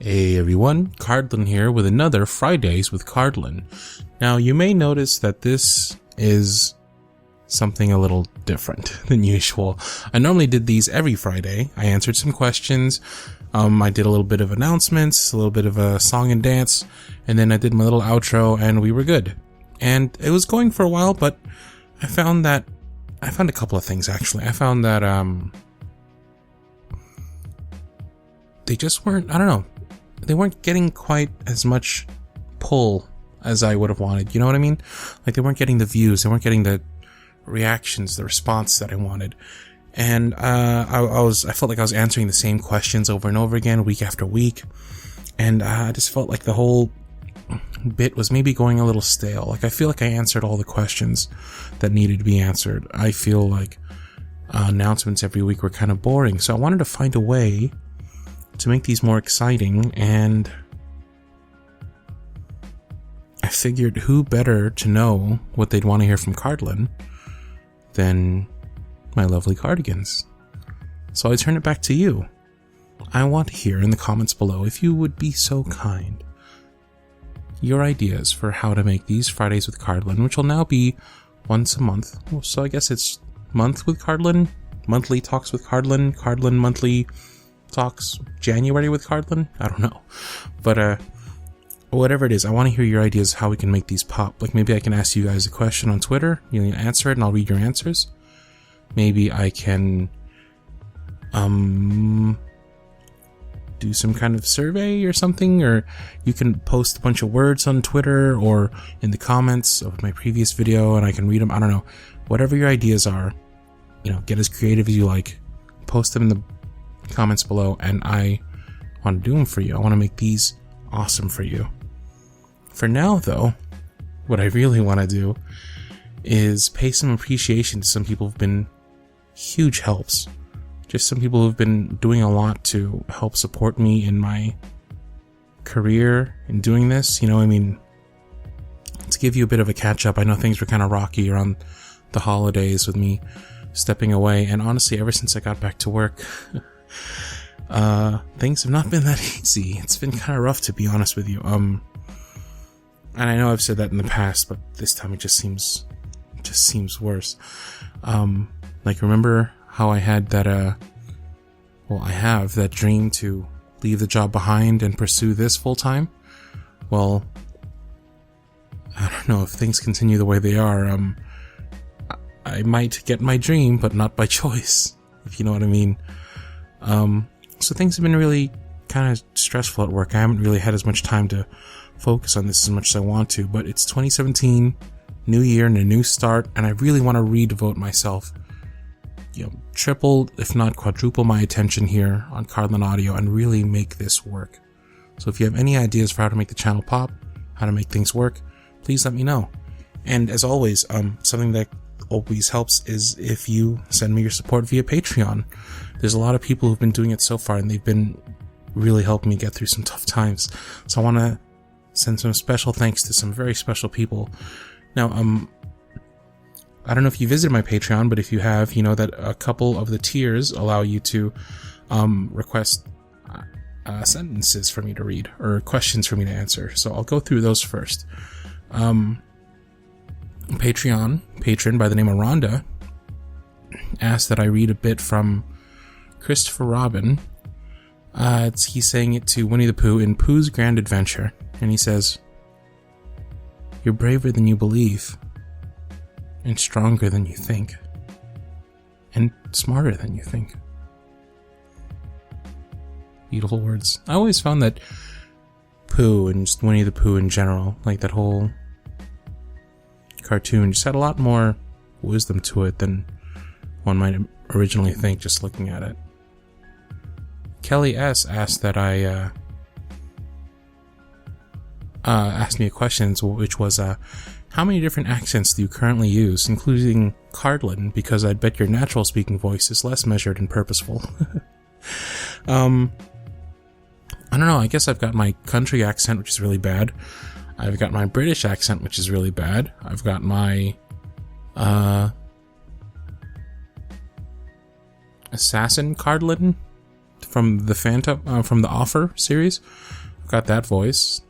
Hey everyone, Cardlin here with another Fridays with Cardlin. Now you may notice that this is something a little different than usual. I normally did these every Friday. I answered some questions, I did a little bit of announcements, a little bit of a song and dance, and then I did my little outro and we were good. And it was going for a while, but I found a couple of things actually. I found that they just weren't, I don't know, they weren't getting quite as much pull as I would have wanted. You know what I mean? Like they weren't getting the views, they weren't getting the reactions, the response that I wanted. And I felt like I was answering the same questions over and over again, week after week. And I just felt like the whole bit was maybe going a little stale. Like I feel like I answered all the questions that needed to be answered. I feel like announcements every week were kind of boring. So I wanted to find a way to make these more exciting, and I figured who better to know what they'd want to hear from Cardlin than my lovely cardigans. So I turn it back to you. I want to hear in the comments below, if you would be so kind, your ideas for how to make these Fridays with Cardlin, which will now be once a month. So I guess it's month with Cardlin, monthly talks with Cardlin, Cardlin monthly talks January with Cardlin. I don't know, but whatever it is, I want to hear your ideas how we can make these pop. Like maybe I can ask you guys a question on Twitter, you answer it and I'll read your answers. Maybe I can do some kind of survey or something, or you can post a bunch of words on Twitter or in the comments of my previous video and I can read them. I don't know, whatever your ideas are, get as creative as you like, post them in the comments below, and I want to do them for you. I want to make these awesome for you. For now though, what I really want to do is pay some appreciation to some people who've been huge helps. Just some people who've been doing a lot to help support me in my career in doing this. To give you a bit of a catch up, I know things were kind of rocky around the holidays with me stepping away, and honestly ever since I got back to work things have not been that easy. It's been kind of rough, to be honest with you. And I know I've said that in the past, but this time it just seems worse. Like remember how I had that I have that dream to leave the job behind and pursue this full time? Well, I don't know, if things continue the way they are, I might get my dream, but not by choice, if you know what I mean. So things have been really kind of stressful at work. I haven't really had as much time to focus on this as much as I want to, but it's 2017, new year and a new start, and I really want to redevote myself, triple, if not quadruple my attention here on CardlinAudio and really make this work. So if you have any ideas for how to make the channel pop, how to make things work, please let me know. And as always, something that always helps is if you send me your support via Patreon. There's a lot of people who've been doing it so far, and they've been really helping me get through some tough times. So I want to send some special thanks to some very special people. Now, I don't know if you visited my Patreon, but if you have, you know that a couple of the tiers allow you to request sentences for me to read or questions for me to answer. So I'll go through those first. Patron by the name of Rhonda asked that I read a bit from Christopher Robin. He's saying it to Winnie the Pooh in Pooh's Grand Adventure, and he says, "You're braver than you believe, and stronger than you think, and smarter than you think." Beautiful words. I always found that Pooh and just Winnie the Pooh in general, like that whole cartoon, just had a lot more wisdom to it than one might originally think just looking at it. Kelly S. asked that I asked me a question, which was how many different accents do you currently use, including Cardlin, because I'd bet your natural speaking voice is less measured and purposeful. I don't know, I guess I've got my country accent, which is really bad. I've got my British accent, which is really bad. I've got my assassin Cardlin from the Phantom, from the Offer series. I've got that voice.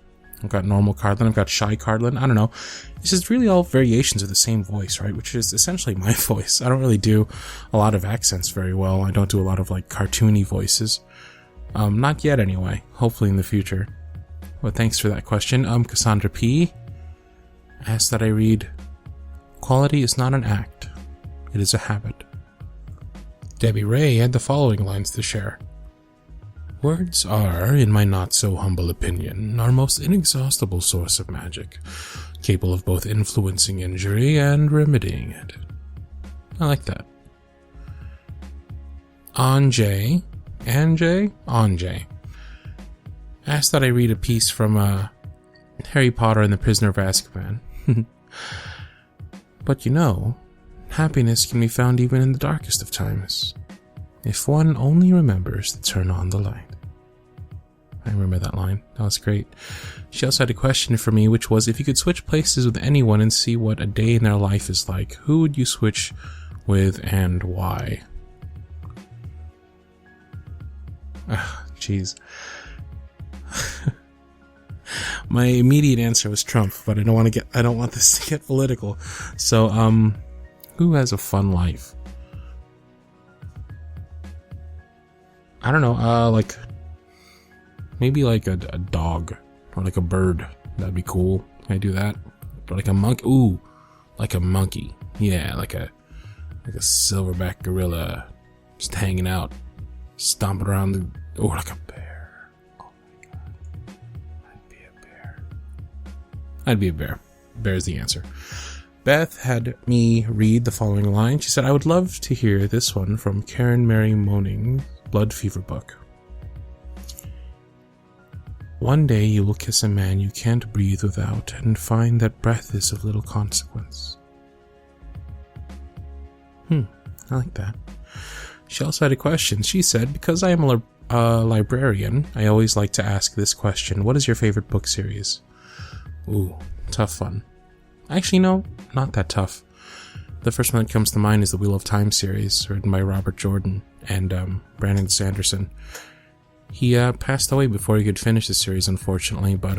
I've got normal Cardlin. I've got shy Cardlin. I don't know. It's just really all variations of the same voice, right? Which is essentially my voice. I don't really do a lot of accents very well. I don't do a lot of like cartoony voices. Not yet anyway. Hopefully in the future. Well, thanks for that question. Cassandra P. asked that I read, "Quality is not an act. It is a habit." Debbie Ray had the following lines to share. "Words are, in my not-so-humble opinion, our most inexhaustible source of magic, capable of both influencing injury and remedying it." I like that. Anjay asked that I read a piece from Harry Potter and the Prisoner of Azkaban. But you know, happiness can be found even in the darkest of times, if one only remembers to turn on the light. I remember that line. That was great. She also had a question for me, which was, if you could switch places with anyone and see what a day in their life is like, who would you switch with and why? Jeez. My immediate answer was Trump, but I don't want this to get political. So, who has a fun life? I don't know, like, maybe like a dog, or like a bird. That'd be cool. Can I do that? Or like a monkey. Ooh, like a monkey. Yeah, like a silverback gorilla, just hanging out, stomping around or like a bear. Oh my god. I'd be a bear. Bear's the answer. Beth had me read the following line. She said, "I would love to hear this one from Karen Mary Moaning, Blood Fever book. One day you will kiss a man you can't breathe without and find that breath is of little consequence." I like that. She also had a question. She said, "Because I am a librarian, I always like to ask this question. What is your favorite book series?" Ooh, tough one. Actually, no, not that tough. The first one that comes to mind is the Wheel of Time series, written by Robert Jordan and Brandon Sanderson. He passed away before he could finish the series, unfortunately, but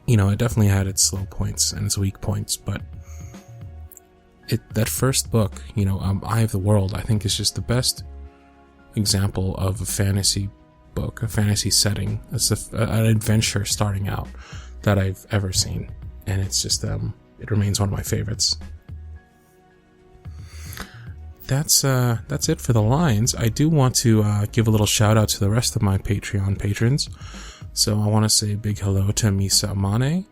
you know, it definitely had its slow points and its weak points, but that first book, you know, Eye of the World, I think is just the best example of a fantasy book, a fantasy setting. It's an adventure starting out that I've ever seen, and it's just it remains one of my favorites. That's it for the lines. I do want to give a little shout out to the rest of my Patreon patrons. So I want to say a big hello to Misa Amane,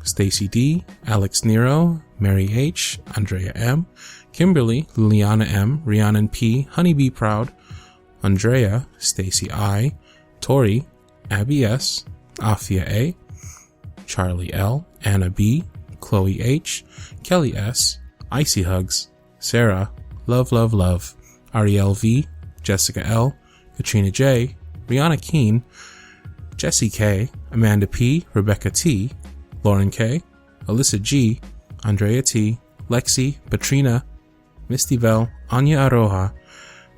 Stacy D, Alex Nero, Mary H, Andrea M, Kimberly, Liliana M, Rhiannon P, Honeybee Proud, Andrea, Stacy I, Tori, Abby S, Afia A, Charlie L, Anna B, Chloe H, Kelly S, Icy Hugs, Sarah, Love Love Love, Ariel V, Jessica L, Katrina J, Rihanna Keen, Jessie K, Amanda P, Rebecca T, Lauren K, Alyssa G, Andrea T, Lexi, Patrina, Misty Bell, Anya Aroha,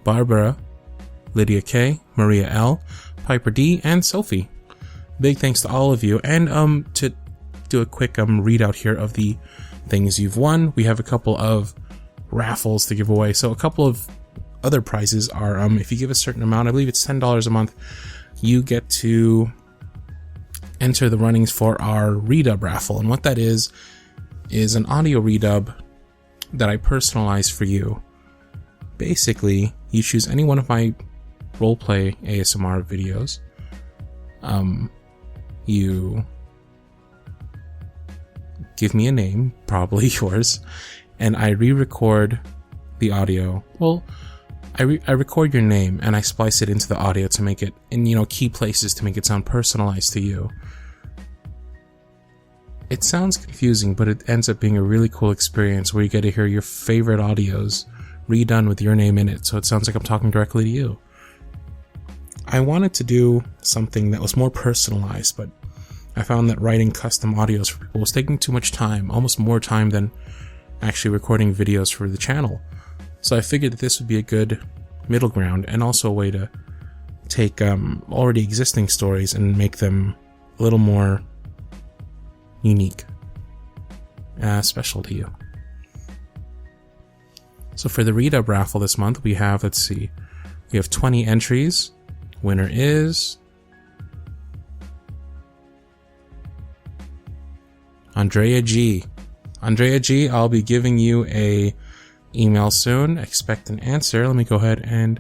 Barbara, Lydia K, Maria L, Piper D, and Sophie. Big thanks to all of you. And to do a quick readout here of the things you've won, we have a couple of raffles to give away. So a couple of other prizes are, if you give a certain amount, I believe it's $10 a month, you get to enter the runnings for our redub raffle. And what that is an audio redub that I personalize for you. Basically, you choose any one of my roleplay ASMR videos. You give me a name, probably yours, and I re-record the audio. Well, I record your name and I splice it into the audio to make it in, key places to make it sound personalized to you. It sounds confusing, but it ends up being a really cool experience where you get to hear your favorite audios redone with your name in it, so it sounds like I'm talking directly to you. I wanted to do something that was more personalized, but I found that writing custom audios for people was taking too much time, almost more time than actually recording videos for the channel. So I figured that this would be a good middle ground, and also a way to take already existing stories and make them a little more unique, special to you. So for the read-up raffle this month, we have, let's see, we have 20 entries. Winner is Andrea G. Andrea G, I'll be giving you a email soon. Expect an answer. Let me go ahead and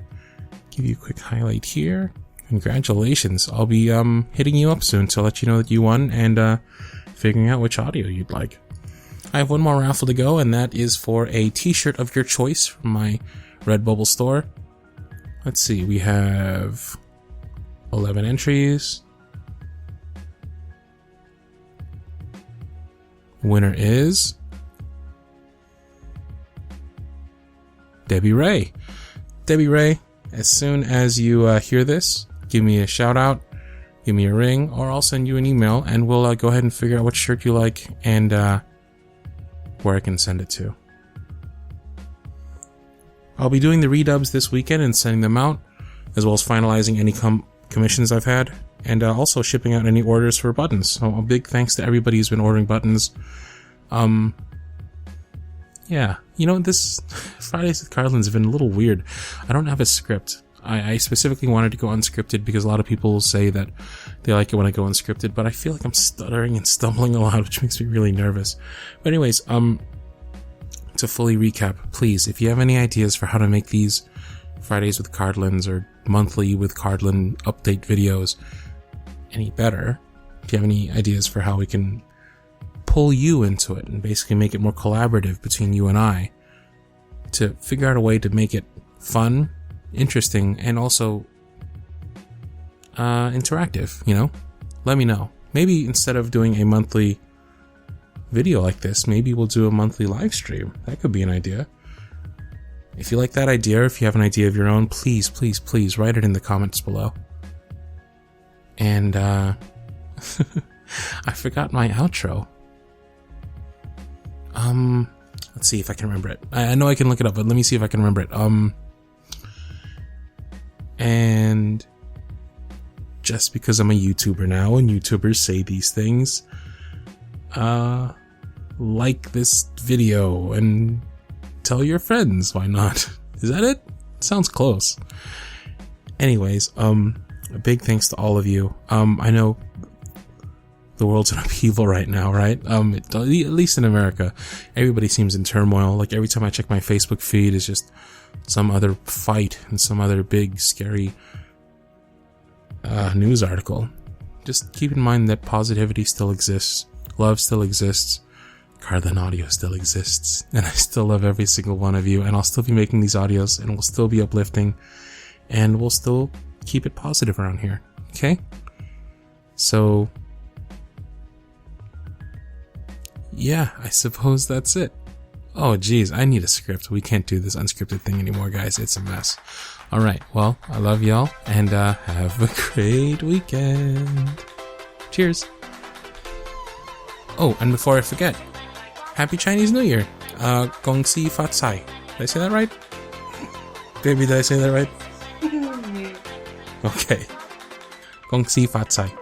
give you a quick highlight here. Congratulations. I'll be hitting you up soon to let you know that you won and figuring out which audio you'd like. I have one more raffle to go, and that is for a t-shirt of your choice from my Redbubble store. Let's see, we have 11 entries. Winner is Debbie Ray. Debbie Ray, as soon as you hear this, give me a shout out, give me a ring, or I'll send you an email and we'll go ahead and figure out what shirt you like and where I can send it to. I'll be doing the redubs this weekend and sending them out, as well as finalizing any commissions I've had, and also shipping out any orders for buttons. So a big thanks to everybody who's been ordering buttons. Yeah, you know, this Fridays with Cardlin's have been a little weird. I don't have a script. I specifically wanted to go unscripted because a lot of people say that they like it when I go unscripted, but I feel like I'm stuttering and stumbling a lot, which makes me really nervous. But anyways, to fully recap, please, if you have any ideas for how to make these Fridays with Cardlins or monthly with Cardlin update videos any better, if you have any ideas for how we can pull you into it and basically make it more collaborative between you and I to figure out a way to make it fun, interesting, and also interactive, you know? Let me know. Maybe instead of doing a monthly video like this, maybe we'll do a monthly live stream. That could be an idea. If you like that idea, or if you have an idea of your own, please, please, please write it in the comments below. And I forgot my outro. Let's see if I can remember it. I know I can look it up, but let me see if I can remember it. And just because I'm a YouTuber now and YouTubers say these things, like this video and tell your friends, why not? Is that it? Sounds close. Anyways, a big thanks to all of you. I know the world's in upheaval right now, right? At least in America, everybody seems in turmoil. Like every time I check my Facebook feed, it's just some other fight and some other big, scary news article. Just keep in mind that positivity still exists, love still exists, CardlinAudio still exists, and I still love every single one of you, and I'll still be making these audios, and we'll still be uplifting, and we'll still keep it positive around here, okay? So yeah, I suppose that's it. Oh geez, I need a script. We can't do this unscripted thing anymore, guys. It's a mess. Alright, well, I love y'all, and have a great weekend. Cheers. Oh, and before I forget, Happy Chinese New Year. Gong Si Fat Sai. Did I say that right? Baby, did I say that right? Okay. Gong Si Fat Sai.